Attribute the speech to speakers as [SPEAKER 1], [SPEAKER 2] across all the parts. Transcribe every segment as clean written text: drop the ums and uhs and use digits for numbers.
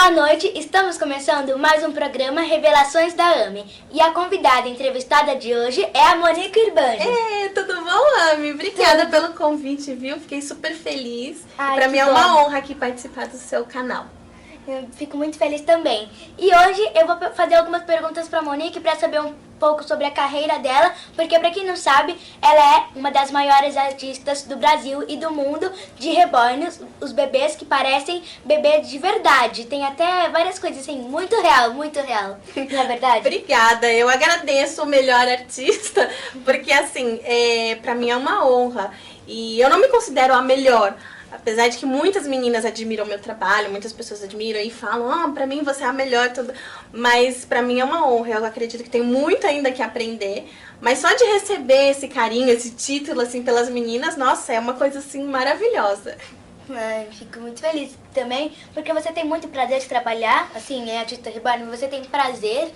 [SPEAKER 1] Boa noite, estamos começando mais um programa Revelações da AME. E a convidada entrevistada de hoje é a Monique Urbano.
[SPEAKER 2] Tudo bom, Ami? Obrigada pelo convite, viu? Fiquei super feliz. Pra mim é
[SPEAKER 1] bom.
[SPEAKER 2] uma honra aqui participar do seu canal.
[SPEAKER 1] Eu fico muito feliz também. E hoje eu vou fazer algumas perguntas pra Monique para saber um pouco sobre a carreira dela, porque pra quem não sabe, ela é uma das maiores artistas do Brasil e do mundo de reborn, os bebês que parecem bebês de verdade. Tem até várias coisas assim, muito real, não é verdade?
[SPEAKER 2] Obrigada, eu agradeço o melhor artista, porque assim, pra mim é uma honra. E eu não me considero a melhor. Apesar de que muitas meninas admiram o meu trabalho, muitas pessoas admiram e falam, pra mim você é a melhor, tudo. Mas pra mim é uma honra, eu acredito que tem muito ainda que aprender. Mas só de receber esse carinho, esse título, assim, pelas meninas, nossa, é uma coisa, assim, maravilhosa.
[SPEAKER 1] Fico muito feliz também, porque você tem muito prazer de trabalhar, assim, em artista reborn, você tem prazer?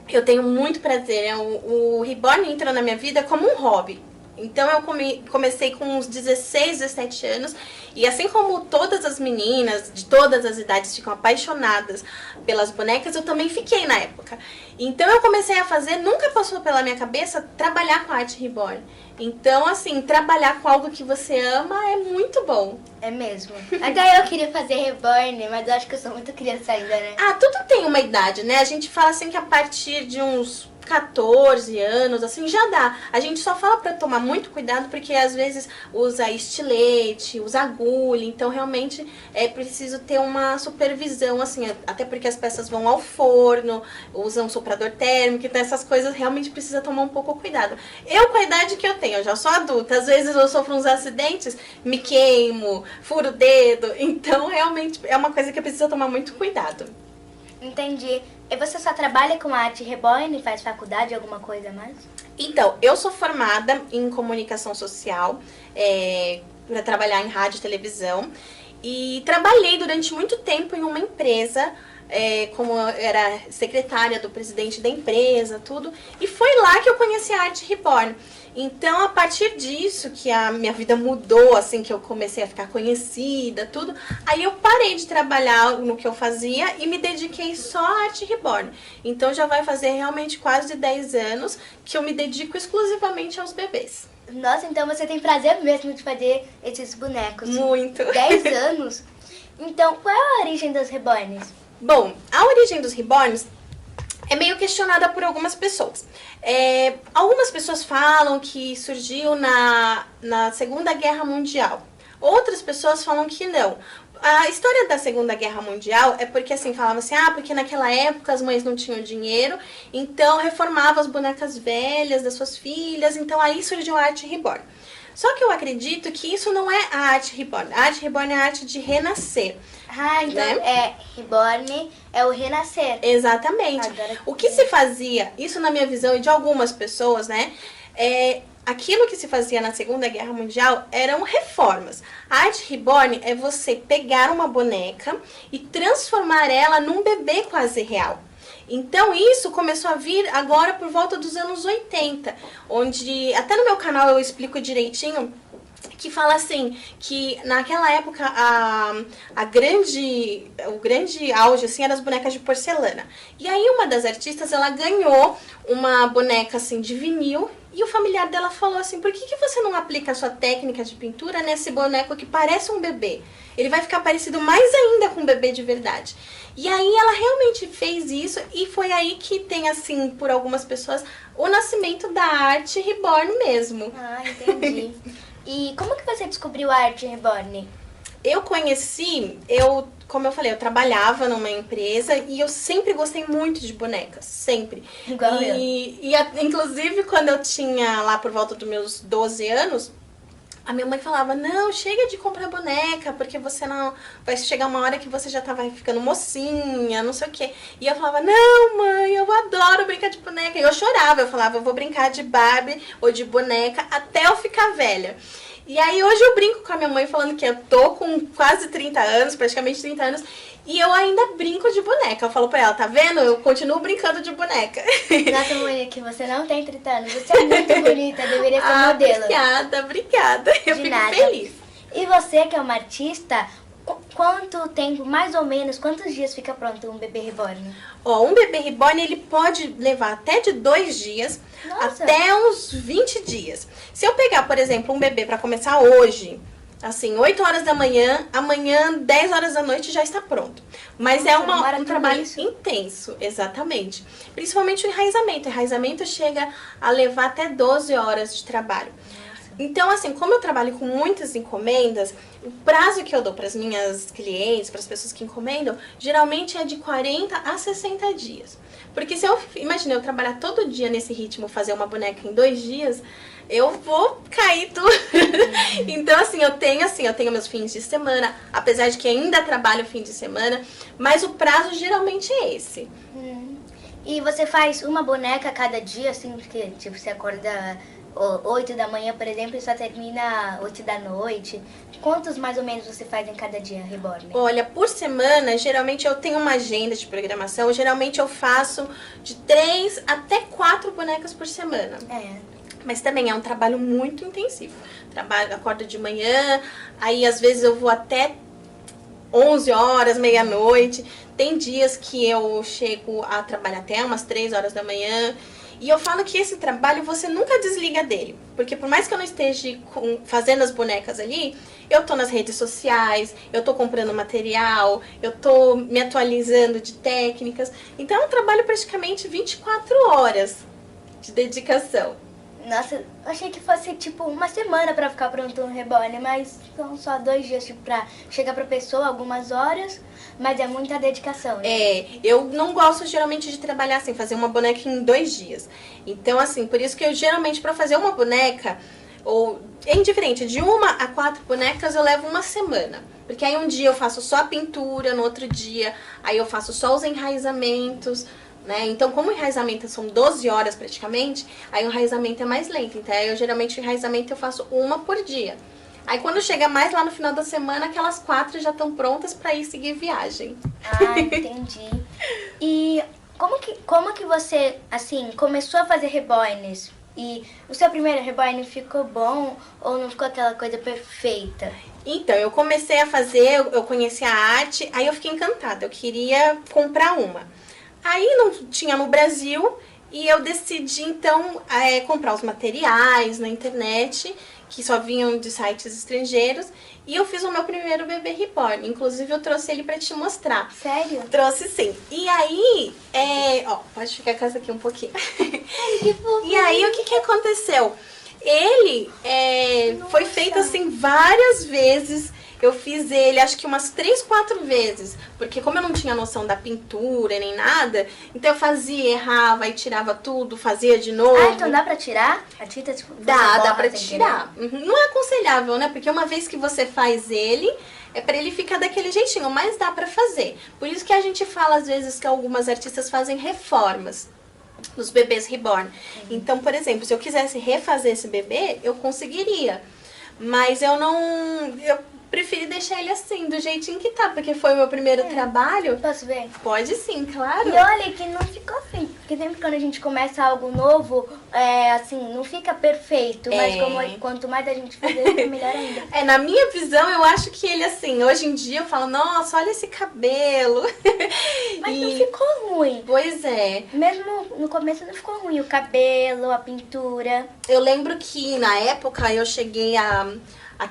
[SPEAKER 2] Eu tenho muito prazer, o reborn entrou na minha vida como um hobby. Então eu comecei com uns 16, 17 anos e assim como todas as meninas de todas as idades ficam apaixonadas pelas bonecas, eu também fiquei na época. Então eu comecei a fazer, nunca passou pela minha cabeça trabalhar com arte reborn. Então assim, trabalhar com algo que você ama é muito bom.
[SPEAKER 1] É mesmo. Até eu queria fazer reborn, mas eu acho que eu sou muito criança ainda, né?
[SPEAKER 2] Tudo tem uma idade, né? A gente fala assim que a partir de uns 14 anos, assim, já dá. A gente só fala pra tomar muito cuidado porque às vezes usa estilete, usa agulha, então realmente é preciso ter uma supervisão, assim, até porque as peças vão ao forno, usam soprador térmico, então essas coisas realmente precisa tomar um pouco cuidado. Eu, com a idade que eu tenho, eu já sou adulta, às vezes eu sofro uns acidentes, me queimo, furo o dedo, então realmente é uma coisa que precisa tomar muito cuidado.
[SPEAKER 1] Entendi. E você só trabalha com arte reborn, faz faculdade, alguma coisa a mais?
[SPEAKER 2] Então, eu sou formada em comunicação social, para trabalhar em rádio e televisão. E trabalhei durante muito tempo em uma empresa, como eu era secretária do presidente da empresa, tudo. E foi lá que eu conheci a arte reborn. Então, a partir disso, que a minha vida mudou, assim, que eu comecei a ficar conhecida, tudo, aí eu parei de trabalhar no que eu fazia e me dediquei só à arte reborn. Então, já vai fazer realmente quase 10 anos que eu me dedico exclusivamente aos bebês.
[SPEAKER 1] Nossa, então você tem prazer mesmo de fazer esses bonecos.
[SPEAKER 2] Muito.
[SPEAKER 1] 10 anos? Então, qual é a origem dos reborns?
[SPEAKER 2] Bom, a origem dos reborns é meio questionada por algumas pessoas. Algumas pessoas falam que surgiu na Segunda Guerra Mundial. Outras pessoas falam que não. A história da Segunda Guerra Mundial é porque, assim, falava assim, porque naquela época as mães não tinham dinheiro, então reformavam as bonecas velhas das suas filhas, então aí surgiu a arte reborn. Só que eu acredito que isso não é a arte reborn. A arte reborn é a arte de renascer.
[SPEAKER 1] Então reborn é o renascer.
[SPEAKER 2] Exatamente. O que se fazia, isso na minha visão e de algumas pessoas, né? Aquilo que se fazia na Segunda Guerra Mundial eram reformas. A arte reborn é você pegar uma boneca e transformar ela num bebê quase real. Então isso começou a vir agora por volta dos anos 80, onde até no meu canal eu explico direitinho, que fala assim, que naquela época o grande auge assim, era as bonecas de porcelana. E aí uma das artistas, ela ganhou uma boneca assim de vinil e o familiar dela falou assim, por que você não aplica a sua técnica de pintura nesse boneco que parece um bebê? Ele vai ficar parecido mais ainda com um bebê de verdade. E aí ela realmente fez isso e foi aí que tem, assim, por algumas pessoas, o nascimento da arte reborn mesmo.
[SPEAKER 1] Entendi. E como que você descobriu a arte reborn?
[SPEAKER 2] Eu conheci, como eu falei, eu trabalhava numa empresa e eu sempre gostei muito de bonecas, sempre.
[SPEAKER 1] Igual eu.
[SPEAKER 2] Inclusive, quando eu tinha lá por volta dos meus 12 anos, a minha mãe falava, não, chega de comprar boneca, porque você não... Vai chegar uma hora que você já vai ficando mocinha, não sei o quê. E eu falava, não, mãe, eu adoro brincar de boneca. E eu chorava, eu falava, eu vou brincar de Barbie ou de boneca até eu ficar velha. E aí hoje eu brinco com a minha mãe falando que eu tô com quase 30 anos, praticamente 30 anos, e eu ainda brinco de boneca. Eu falo pra ela, tá vendo? Eu continuo brincando de boneca.
[SPEAKER 1] Nossa, Monique, você não tem 30 anos, você é muito bonita, deveria ser modelo.
[SPEAKER 2] Obrigada. Eu fico feliz.
[SPEAKER 1] E você, que é uma artista, quanto tempo, mais ou menos, quantos dias fica pronto um bebê reborn?
[SPEAKER 2] Ó, um bebê reborn, ele pode levar até de 2 dias
[SPEAKER 1] Nossa.
[SPEAKER 2] até uns 20 dias. Se eu pegar, por exemplo, um bebê para começar hoje, assim, 8 horas da manhã, amanhã, 10 horas da noite já está pronto. Mas
[SPEAKER 1] Nossa,
[SPEAKER 2] é
[SPEAKER 1] demora
[SPEAKER 2] um
[SPEAKER 1] tudo
[SPEAKER 2] trabalho
[SPEAKER 1] isso?
[SPEAKER 2] intenso, exatamente. Principalmente o enraizamento. O enraizamento chega a levar até 12 horas de trabalho. Então, assim, como eu trabalho com muitas encomendas, o prazo que eu dou para as minhas clientes, para as pessoas que encomendam, geralmente é de 40 a 60 dias. Porque se eu, imagina, eu trabalhar todo dia nesse ritmo, fazer uma boneca em 2 dias, eu vou cair tudo. Então, assim, eu tenho meus fins de semana, apesar de que ainda trabalho fim de semana, mas o prazo geralmente é esse.
[SPEAKER 1] E você faz uma boneca a cada dia, assim, porque, tipo, você acorda 8 da manhã, por exemplo, e só termina 8 da noite. Quantos mais ou menos você faz em cada dia, reborn?
[SPEAKER 2] Olha, por semana, geralmente eu tenho uma agenda de programação. Geralmente eu faço de 3 até 4 bonecas por semana. Mas também é um trabalho muito intensivo. Acordo de manhã, aí às vezes eu vou até 11 horas, meia-noite. Tem dias que eu chego a trabalhar até umas 3 horas da manhã. E eu falo que esse trabalho você nunca desliga dele. Porque por mais que eu não esteja fazendo as bonecas ali, eu tô nas redes sociais, eu tô comprando material, eu tô me atualizando de técnicas. Então é um trabalho praticamente 24 horas de dedicação.
[SPEAKER 1] Nossa, eu achei que fosse tipo uma semana pra ficar pronto um reborn, mas são só 2 dias tipo, pra chegar pra pessoa, algumas horas, mas é muita dedicação, né?
[SPEAKER 2] Eu não gosto geralmente de trabalhar assim, fazer uma boneca em 2 dias. Então, assim, por isso que eu geralmente pra fazer uma boneca, ou é indiferente, de 1 a 4 bonecas eu levo uma semana. Porque aí um dia eu faço só a pintura, no outro dia aí eu faço só os enraizamentos. Né? Então, como o enraizamento são 12 horas praticamente, aí o enraizamento é mais lento. Então, eu geralmente o enraizamento eu faço uma por dia. Aí, quando chega mais lá no final da semana, aquelas 4 já estão prontas para ir seguir viagem.
[SPEAKER 1] Ah, entendi. E como que você, assim, começou a fazer reborns? E o seu primeiro reborn ficou bom ou não ficou aquela coisa perfeita?
[SPEAKER 2] Então, eu comecei a fazer, eu conheci a arte, aí eu fiquei encantada. Eu queria comprar uma. Aí não tinha no Brasil e eu decidi então comprar os materiais na internet, que só vinham de sites estrangeiros, e eu fiz o meu primeiro bebê reborn. Inclusive eu trouxe ele pra te mostrar.
[SPEAKER 1] Sério?
[SPEAKER 2] Trouxe sim. E aí, pode ficar com essa aqui um pouquinho.
[SPEAKER 1] Que fofinho.
[SPEAKER 2] E aí o que aconteceu? Ele foi feito assim várias vezes. Eu fiz ele acho que umas 3, 4 vezes. Porque como eu não tinha noção da pintura nem nada, então eu fazia, errava, aí tirava tudo, fazia de novo.
[SPEAKER 1] Ah, então dá pra tirar a tinta? Tipo,
[SPEAKER 2] Dá pra tirar. Não é aconselhável, né? Porque uma vez que você faz ele, é pra ele ficar daquele jeitinho, mas dá pra fazer. Por isso que a gente fala às vezes que algumas artistas fazem reformas nos bebês reborn. Então, por exemplo, se eu quisesse refazer esse bebê, eu conseguiria. Mas eu preferi deixar ele assim, do jeitinho que tá, porque foi o meu primeiro trabalho.
[SPEAKER 1] Posso ver?
[SPEAKER 2] Pode sim, claro.
[SPEAKER 1] E olha que não ficou feio, porque sempre quando a gente começa algo novo, assim, não fica perfeito, mas quanto mais a gente fazer, fica melhor ainda.
[SPEAKER 2] Na minha visão, eu acho que ele assim, hoje em dia eu falo, nossa, olha esse cabelo.
[SPEAKER 1] Mas não ficou ruim.
[SPEAKER 2] Pois é.
[SPEAKER 1] Mesmo no começo não ficou ruim, o cabelo, a pintura.
[SPEAKER 2] Eu lembro que na época eu cheguei a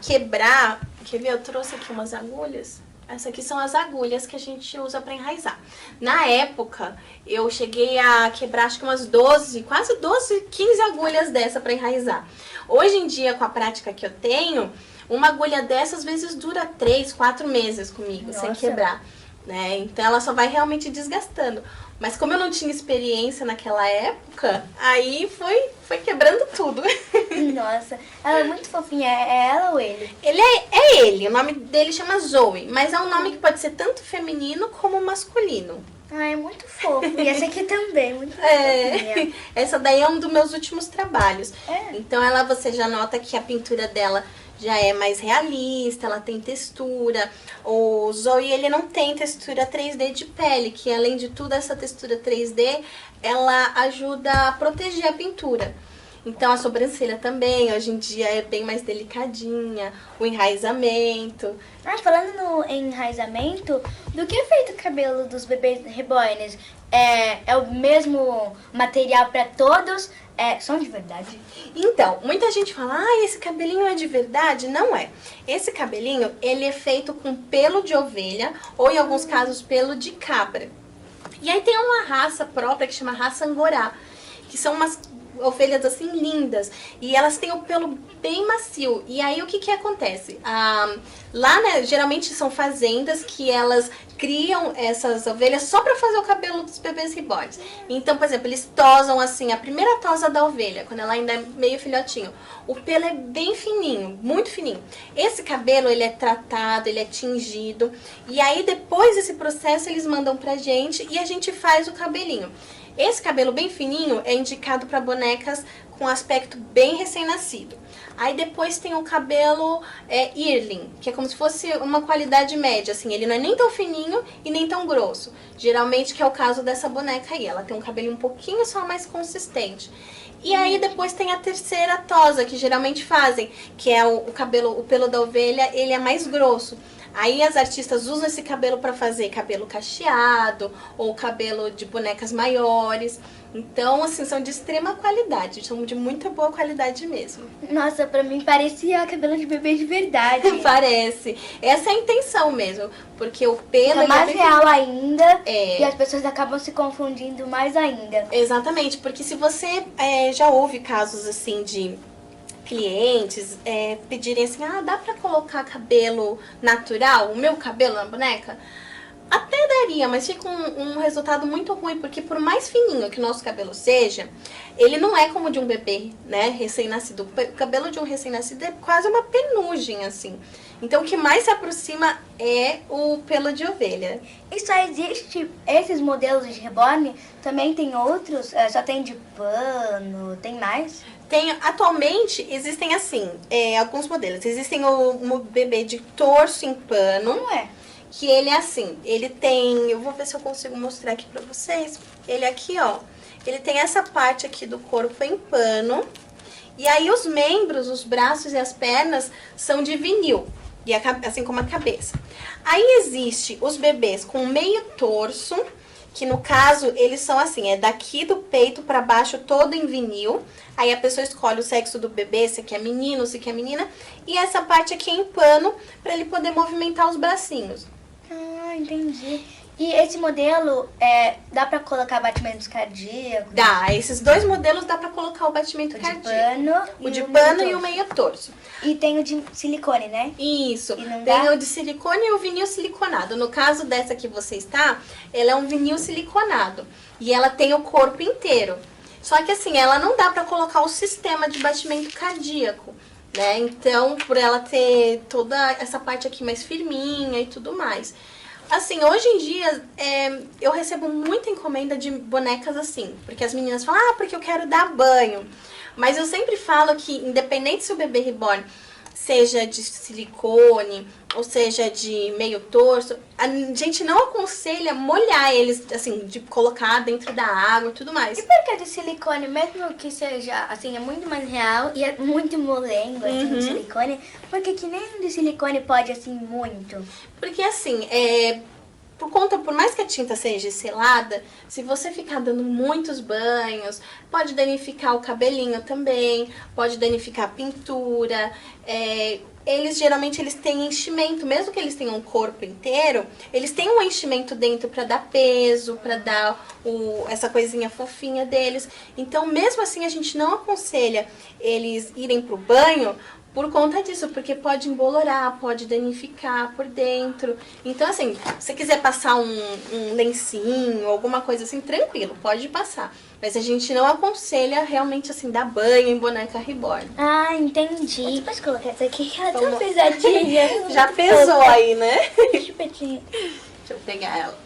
[SPEAKER 2] quebrar. Quer ver? Eu trouxe aqui umas agulhas. Essas aqui são as agulhas que a gente usa pra enraizar. Na época, eu cheguei a quebrar acho que umas 12, quase 12, 15 agulhas dessa pra enraizar. Hoje em dia, com a prática que eu tenho, uma agulha dessa às vezes dura 3, 4 meses comigo, sem quebrar. Né? Então ela só vai realmente desgastando. Mas como eu não tinha experiência naquela época, aí foi quebrando tudo.
[SPEAKER 1] Nossa, ela é muito fofinha. É ela ou ele?
[SPEAKER 2] Ele é ele, o nome dele chama Zoe, mas é um nome que pode ser tanto feminino como masculino.
[SPEAKER 1] Ah, é muito fofo. E essa aqui também, muito fofinha.
[SPEAKER 2] Essa daí é um dos meus últimos trabalhos. Então você já nota que a pintura dela já é mais realista, ela tem textura. O Zoe, ele não tem textura 3D de pele, que além de tudo, essa textura 3D, ela ajuda a proteger a pintura. Então a sobrancelha também, hoje em dia é bem mais delicadinha, o enraizamento.
[SPEAKER 1] Mas falando no enraizamento, do que é feito o cabelo dos bebês reborns? É o mesmo material para todos? São de verdade?
[SPEAKER 2] Então, muita gente fala, esse cabelinho é de verdade? Não é. Esse cabelinho, ele é feito com pelo de ovelha ou, em alguns casos, pelo de cabra. E aí tem uma raça própria que chama raça Angorá, que são umas ovelhas assim lindas e elas têm o pelo bem macio. E aí o que que acontece? Lá, né, geralmente são fazendas que elas criam essas ovelhas só para fazer o cabelo dos bebês reborns. Então, por exemplo, eles tosam assim, a primeira tosa da ovelha, quando ela ainda é meio filhotinho. O pelo é bem fininho, muito fininho. Esse cabelo, ele é tratado, ele é tingido. E aí, depois desse processo, eles mandam pra gente e a gente faz o cabelinho. Esse cabelo bem fininho é indicado para bonecas com aspecto bem recém-nascido. Aí depois tem o cabelo yearling, que é como se fosse uma qualidade média, assim, ele não é nem tão fininho e nem tão grosso. Geralmente que é o caso dessa boneca aí, ela tem um cabelo um pouquinho só mais consistente. E aí depois tem a terceira tosa, que geralmente fazem, que é o pelo da ovelha, ele é mais grosso. Aí as artistas usam esse cabelo para fazer cabelo cacheado ou cabelo de bonecas maiores. Então, assim, são de extrema qualidade, são de muita boa qualidade mesmo.
[SPEAKER 1] Nossa, pra mim parecia cabelo de bebê de verdade.
[SPEAKER 2] Parece. Essa é a intenção mesmo, porque o pelo...
[SPEAKER 1] É mais real ainda
[SPEAKER 2] É.
[SPEAKER 1] e as pessoas acabam se confundindo mais ainda.
[SPEAKER 2] Exatamente, porque se você já ouve casos assim de clientes pedirem assim, dá pra colocar cabelo natural, o meu cabelo na boneca? Até daria, mas fica um resultado muito ruim, porque por mais fininho que o nosso cabelo seja, ele não é como o de um bebê, né, recém-nascido. O cabelo de um recém-nascido é quase uma penugem, assim. Então, o que mais se aproxima é o pelo de ovelha.
[SPEAKER 1] E só existe esses modelos de reborn? Também tem outros? Só tem de pano? Tem mais?
[SPEAKER 2] Atualmente, existem assim, alguns modelos. Existem o bebê de torso em pano.
[SPEAKER 1] Como é?
[SPEAKER 2] Que ele é assim, ele tem, eu vou ver se eu consigo mostrar aqui pra vocês. Ele aqui, ó, ele tem essa parte aqui do corpo em pano. E aí os membros, os braços e as pernas são de vinil, e assim como a cabeça. Aí existe os bebês com meio torso, que no caso eles são assim, é daqui do peito pra baixo todo em vinil. Aí a pessoa escolhe o sexo do bebê, se quer menino, se quer menina. E essa parte aqui é em pano, pra ele poder movimentar os bracinhos.
[SPEAKER 1] Entendi. E esse modelo, dá pra colocar batimentos cardíacos?
[SPEAKER 2] Dá, esses dois modelos dá pra colocar o batimento cardíaco.
[SPEAKER 1] O de
[SPEAKER 2] O
[SPEAKER 1] pano
[SPEAKER 2] de pano e o meio torso.
[SPEAKER 1] E tem o de silicone, né?
[SPEAKER 2] Isso,
[SPEAKER 1] E não
[SPEAKER 2] tem
[SPEAKER 1] dá?
[SPEAKER 2] o de silicone e o vinil siliconado. No caso dessa que você está, ela é um vinil siliconado. E ela tem o corpo inteiro. Só que assim, ela não dá pra colocar o sistema de batimento cardíaco, né? Então, por ela ter toda essa parte aqui mais firminha e tudo mais. Assim, hoje em dia, eu recebo muita encomenda de bonecas assim. Porque as meninas falam, porque eu quero dar banho. Mas eu sempre falo que, independente se o bebê reborn seja de silicone ou seja de meio torso, a gente não aconselha molhar eles, assim, de colocar dentro da água e tudo mais.
[SPEAKER 1] E por que de silicone, mesmo que seja, assim, é muito mais real e é muito molengo, assim, de silicone, porque que nem de silicone pode, assim, muito?
[SPEAKER 2] Porque, assim, por mais que a tinta seja selada, se você ficar dando muitos banhos, pode danificar o cabelinho também, pode danificar a pintura. Geralmente eles têm enchimento, mesmo que eles tenham um corpo inteiro, eles têm um enchimento dentro para dar peso, para dar essa coisinha fofinha deles. Então, mesmo assim, a gente não aconselha eles irem pro banho por conta disso, porque pode embolorar, pode danificar por dentro. Então, assim, se você quiser passar um lencinho, alguma coisa assim, tranquilo, pode passar. Mas a gente não aconselha realmente, assim, dar banho em boneca reborn.
[SPEAKER 1] Entendi. Depois colocar essa aqui, que ela é tão pesadinha.
[SPEAKER 2] Já pesou aí, né?
[SPEAKER 1] Chupetinha.
[SPEAKER 2] Deixa eu pegar ela.